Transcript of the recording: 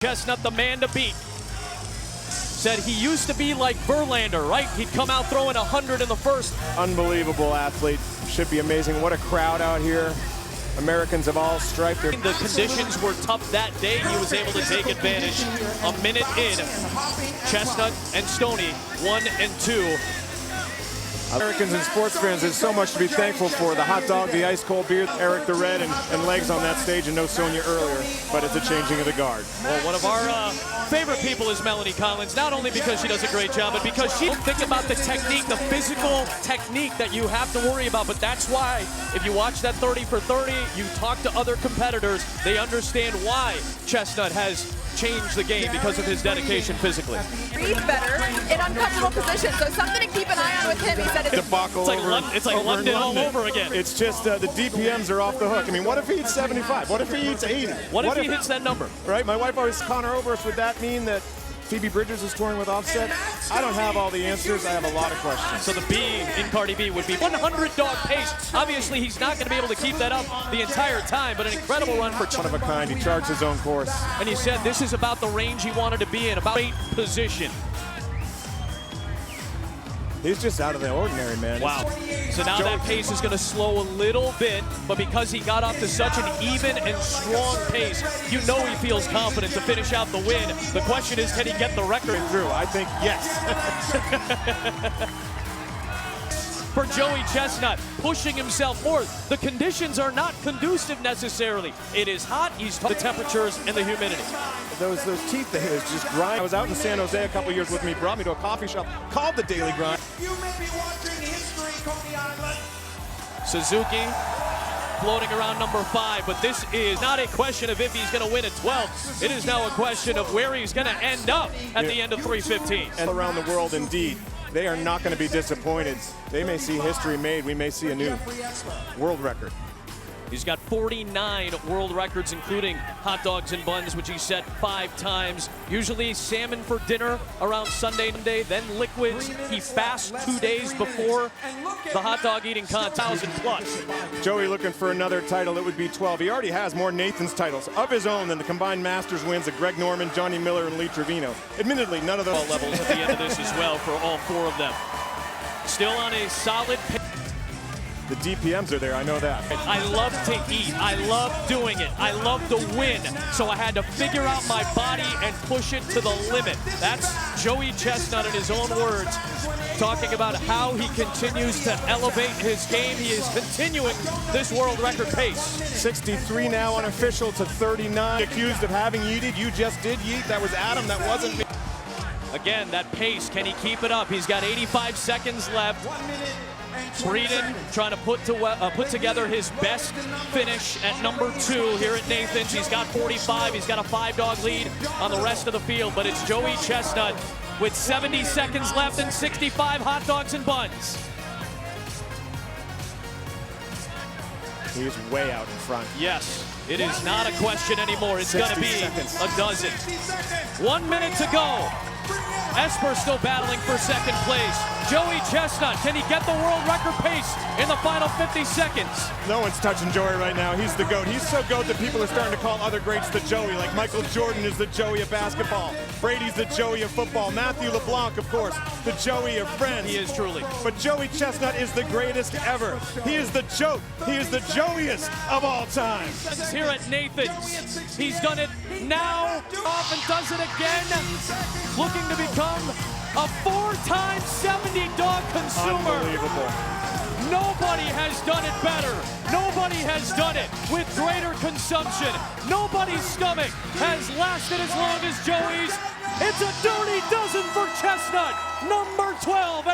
Chestnut, the man to beat. Said he used to be like Verlander, right? He'd come out throwing 100 in the first. Unbelievable athlete. Should be amazing. What a crowd out here. Americans have all striped their... The conditions were tough that day. He was able to take advantage. A minute in, Chestnut and Stoney, 1 and 2. Americans and sports fans, there's so much to be thankful for. The hot dog, the ice cold beer, Eric the Red, and legs on that stage, and no Sonia earlier. But it's a changing of the guard. Well, one of our favorite people is Melanie Collins, not only because she does a great job, but because she thinks about the technique, the physical technique that you have to worry about. But that's why, if you watch that 30 for 30, you talk to other competitors, they understand why Chestnut has changed the game because of his dedication physically. Breathe better in uncomfortable positions, so something to keep an eye on with him. He said it's debacle. It's like London all over again. It's just the DPMs are off the hook. I mean, what if he eats 75? What if he eats 80? What if he hits that number? Right? My wife always Connor Oberst. Would that mean that Phoebe Bridgers is touring with Offset? I don't have all the answers. I have a lot of questions. So the B in Cardi B would be 100 dog pace. Obviously, he's not going to be able to keep that up the entire time, but an incredible run for one of a kind. He charged his own course. And he said this is about the range he wanted to be in, about great position. He's just out of the ordinary, man. Wow. So now that pace is going to slow a little bit, but because he got off to such an even and strong pace, you know he feels confident to finish out the win. The question is, can he get the record through? I think yes. For Joey Chestnut, pushing himself forth. The conditions are not conducive necessarily. It is hot, the temperatures and the humidity. Those teeth of his just grind. I was out in San Jose a couple years with me, brought me to a coffee shop called the Daily Grind. You may be watching history, Coney Island. Suzuki floating around number 5, but this is not a question of if he's going to win at 12. It is now a question of where he's going to end up at the end of 3:15. And around the world, indeed, they are not going to be disappointed. They may see history made. We may see a new world record. He's got 49 world records, including hot dogs and buns, which he set 5 times. Usually salmon for dinner around Sunday, then liquids. He fasts 2 days before the hot dog eating contest, 1,000 plus. Joey looking for another title. It would be 12. He already has more Nathan's titles of his own than the combined Masters wins of Greg Norman, Johnny Miller, and Lee Trevino. Admittedly, none of those levels at the end of this as well for all 4 of them. Still on a solid pace. The DPMs are there, I know that. I love to eat, I love doing it, I love to win, so I had to figure out my body and push it to the limit. That's Joey Chestnut in his own words, talking about how he continues to elevate his game. He is continuing this world record pace. 63 now unofficial to 39. Accused of having yeeted, you just did yeet, that was Adam, that wasn't me. Again, that pace, can he keep it up? He's got 85 seconds left. Breeden trying to put together his best finish at number 2 here at Nathan's. He's got 45. He's got a 5-dog lead on the rest of the field, but it's Joey Chestnut with 70 seconds left and 65 hot dogs and buns. He's way out in front. Yes, it is not a question anymore. It's going to be a dozen. 1 minute to go. Esper still battling for second place. Joey Chestnut, can he get the world record pace in the final 50 seconds? No one's touching Joey right now. He's the GOAT. He's so GOAT that people are starting to call other greats the Joey. Like Michael Jordan is the Joey of basketball. Brady's the Joey of football. Matthew LeBlanc, of course, the Joey of friends. He is truly. But Joey Chestnut is the greatest ever. He is the JOAT. He is the Joeyest of all time. Here at Nathan's, he's done it now, off and does it again. Looking to become a 4-time 70-dog consumer. Unbelievable. Nobody has done it better. Nobody has done it with greater consumption. Nobody's stomach has lasted as long as Joey's. It's a dirty dozen for Chestnut, number 12.